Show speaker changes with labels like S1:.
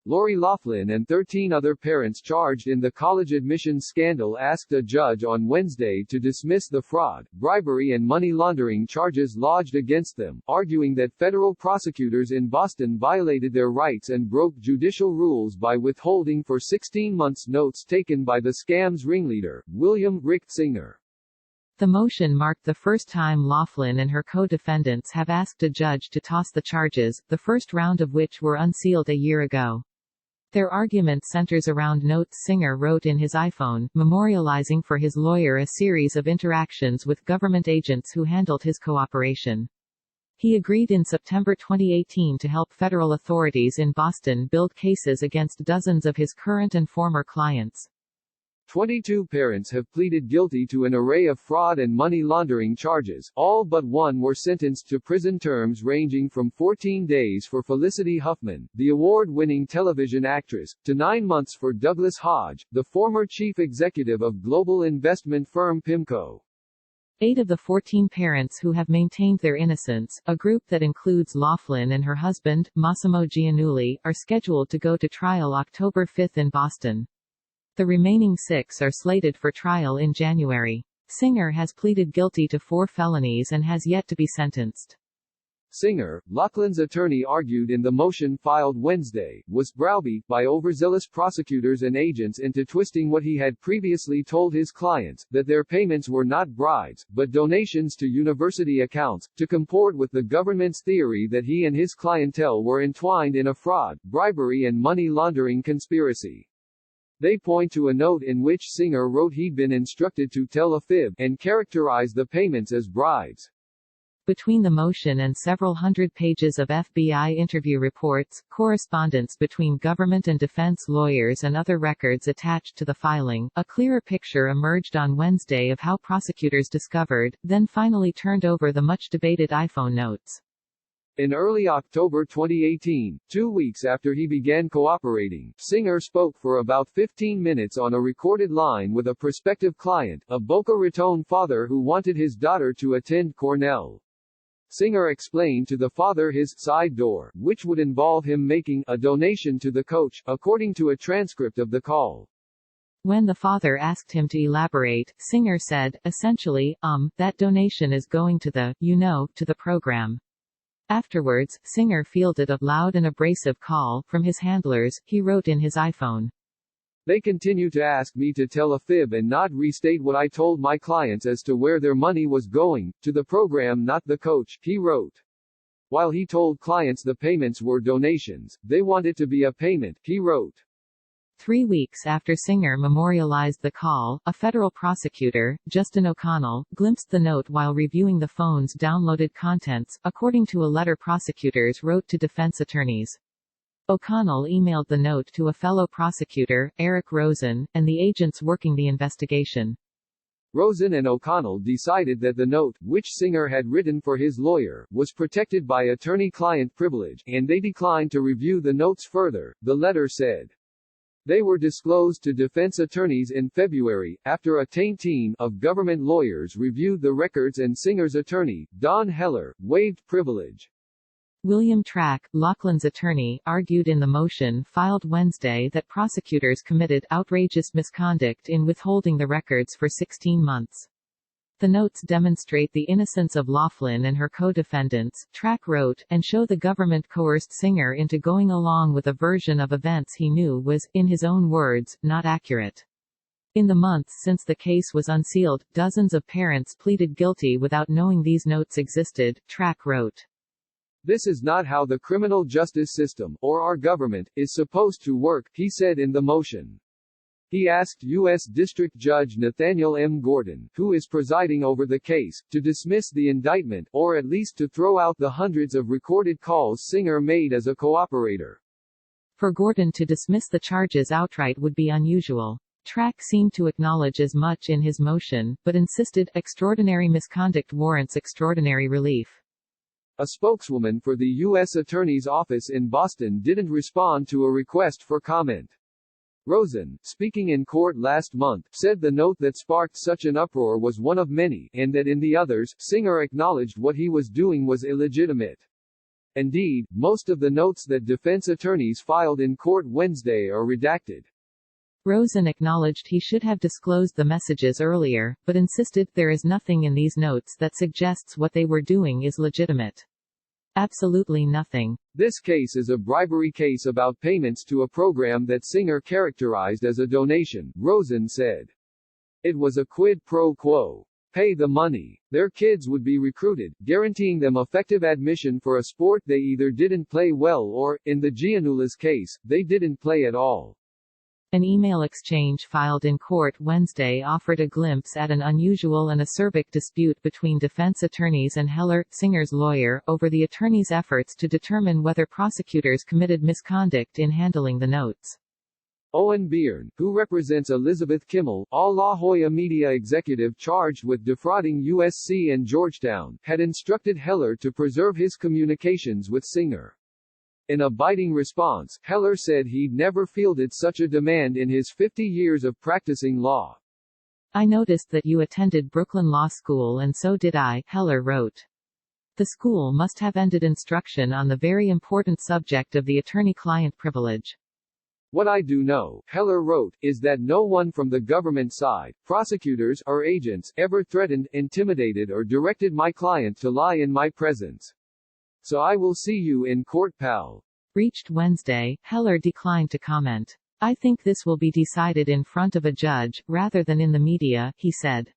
S1: Lori Loughlin and 13 other parents charged in the college admissions scandal asked a judge on Wednesday to dismiss the fraud, bribery and money laundering charges lodged against them, arguing that federal prosecutors in Boston violated their rights and broke judicial rules by withholding for 16 months notes taken by the scam's ringleader, William Rick Singer.
S2: The motion marked the first time Loughlin and her co-defendants have asked a judge to toss the charges, the first round of which were unsealed a year ago. Their argument centers around notes Singer wrote in his iPhone, memorializing for his lawyer a series of interactions with government agents who handled his cooperation. He agreed in September 2018 to help federal authorities in Boston build cases against dozens of his current and former clients.
S1: 22 parents have pleaded guilty to an array of fraud and money laundering charges. All but one were sentenced to prison terms ranging from 14 days for Felicity Huffman, the award-winning television actress, to 9 months for Douglas Hodge, the former chief executive of global investment firm PIMCO.
S2: 8 of the 14 parents who have maintained their innocence, a group that includes Loughlin and her husband, Massimo Giannulli, are scheduled to go to trial October 5 in Boston. The remaining 6 are slated for trial in January. Singer has pleaded guilty to 4 felonies and has yet to be sentenced.
S1: Singer, Loughlin's attorney argued in the motion filed Wednesday, was browbeat by overzealous prosecutors and agents into twisting what he had previously told his clients, that their payments were not bribes, but donations to university accounts, to comport with the government's theory that he and his clientele were entwined in a fraud, bribery and money laundering conspiracy. They point to a note in which Singer wrote he'd been instructed to tell a fib, and characterize the payments as bribes.
S2: Between the motion and several hundred pages of FBI interview reports, correspondence between government and defense lawyers and other records attached to the filing, a clearer picture emerged on Wednesday of how prosecutors discovered, then finally turned over the much-debated iPhone notes.
S1: In early October 2018, 2 weeks after he began cooperating, Singer spoke for about 15 minutes on a recorded line with a prospective client, a Boca Raton father who wanted his daughter to attend Cornell. Singer explained to the father his side door, which would involve him making a donation to the coach, according to a transcript of the call.
S2: When the father asked him to elaborate, Singer said, essentially, that donation is going to the, to the program. Afterwards, Singer fielded a loud and abrasive call from his handlers, he wrote in his iPhone.
S1: They continue to ask me to tell a fib and not restate what I told my clients as to where their money was going, to the program not the coach, he wrote. While he told clients the payments were donations, they want it to be a payment, he wrote.
S2: 3 weeks after Singer memorialized the call, a federal prosecutor, Justin O'Connell, glimpsed the note while reviewing the phone's downloaded contents, according to a letter prosecutors wrote to defense attorneys. O'Connell emailed the note to a fellow prosecutor, Eric Rosen, and the agents working the investigation.
S1: Rosen and O'Connell decided that the note, which Singer had written for his lawyer, was protected by attorney-client privilege, and they declined to review the notes further, the letter said. They were disclosed to defense attorneys in February, after a team of government lawyers reviewed the records and Singer's attorney, Don Heller, waived privilege.
S2: William Track, Loughlin's attorney, argued in the motion filed Wednesday that prosecutors committed outrageous misconduct in withholding the records for 16 months. The notes demonstrate the innocence of Loughlin and her co-defendants, Track wrote, and show the government coerced Singer into going along with a version of events he knew was, in his own words, not accurate. In the months since the case was unsealed, dozens of parents pleaded guilty without knowing these notes existed, Track wrote.
S1: This is not how the criminal justice system, or our government, is supposed to work, he said in the motion. He asked U.S. District Judge Nathaniel M. Gordon, who is presiding over the case, to dismiss the indictment, or at least to throw out the hundreds of recorded calls Singer made as a cooperator.
S2: For Gordon to dismiss the charges outright would be unusual. Track seemed to acknowledge as much in his motion, but insisted, extraordinary misconduct warrants extraordinary relief.
S1: A spokeswoman for the U.S. Attorney's Office in Boston didn't respond to a request for comment. Rosen, speaking in court last month, said the note that sparked such an uproar was one of many, and that in the others, Singer acknowledged what he was doing was illegitimate. Indeed, most of the notes that defense attorneys filed in court Wednesday are redacted.
S2: Rosen acknowledged he should have disclosed the messages earlier, but insisted there is nothing in these notes that suggests what they were doing is legitimate. Absolutely nothing.
S1: This case is a bribery case about payments to a program that Singer characterized as a donation, Rosen said. It was a quid pro quo. Pay the money. Their kids would be recruited, guaranteeing them effective admission for a sport they either didn't play well or, in the Giannoulas case, they didn't play at all.
S2: An email exchange filed in court Wednesday offered a glimpse at an unusual and acerbic dispute between defense attorneys and Heller, Singer's lawyer, over the attorney's efforts to determine whether prosecutors committed misconduct in handling the notes.
S1: Owen Byrne, who represents Elizabeth Kimmel, a La Jolla media executive charged with defrauding USC and Georgetown, had instructed Heller to preserve his communications with Singer. In a biting response, Heller said he'd never fielded such a demand in his 50 years of practicing law.
S2: I noticed that you attended Brooklyn Law School and so did I, Heller wrote. The school must have ended instruction on the very important subject of the attorney-client privilege.
S1: What I do know, Heller wrote, is that no one from the government side, prosecutors or agents, ever threatened, intimidated or directed my client to lie in my presence. So I will see you in court, pal.
S2: Reached Wednesday, Heller declined to comment. I think this will be decided in front of a judge, rather than in the media, he said.